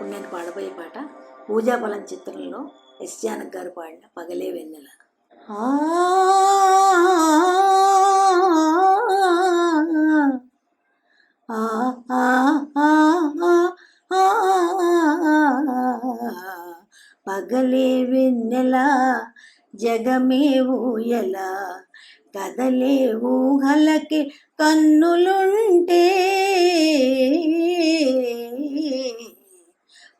ఇప్పుడు నేను పాడబోయే పాట పూజాఫలం చిత్రంలో ఎస్ జానకి గారు పాడిన పగలే వెన్నెల. పగలే వెన్నెల జగమే ఊయల, కదలే ఊహలకి కన్నులుంటే,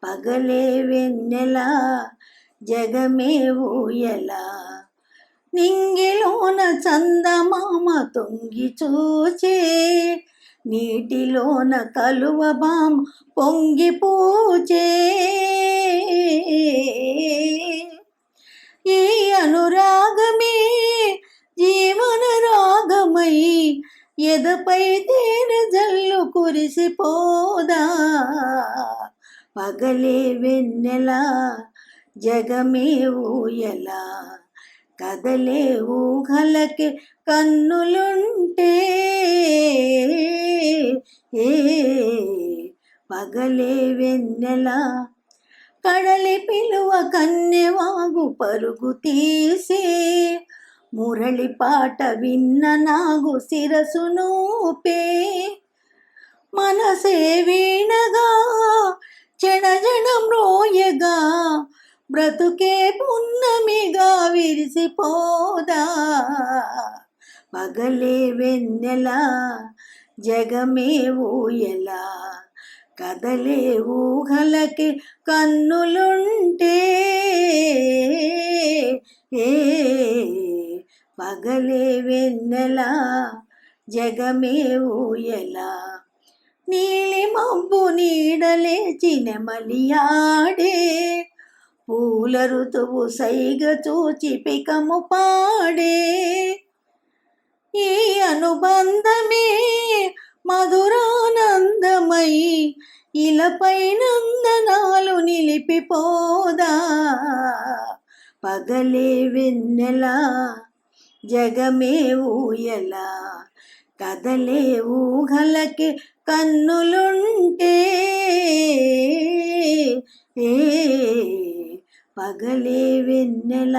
పగలే వెన్నెల జగమే ఊయల, నింగిలోన చందమామ తొంగి చూచే, నీటిలోన కలువ బామ పొంగి పూచే, ఈ అనురాగమే జీవన రాగమై ఎదపై తేనె జల్లు కురిసిపోదా, పగలే వెన్నెల జగమే ఊయల, కదలే ఊహలకి కన్నులుంటే, పగలే వెన్నెల కడలి పిలువ కన్నెవాగు పరుగు తీసే, మురళి పాట విన్న నాగు శిరసు నూపే, మనసే వీణగా జనజన మ్రోయగా, బ్రతుకే పున్నమిగా విరిసిపోదా, పగలే వెన్నెల జగమే ఊయల, కదలే ఊహలకి కన్నులుంటే, పగలే వెన్నెల జగమే ఊయల, నీలి మబ్బు నీడలేచి నెమలియాడే, పూల ఋతువు సైగ చూచి పికము పాడే, ఈ అనుబంధమే మధురానందమై ఇలపై నందనాలు నిలిపిపోదా, పగలే వెన్నెల జగమే ఊయల, కదలే ఊహలకి కన్నులుంటే, పగలే వెన్నెల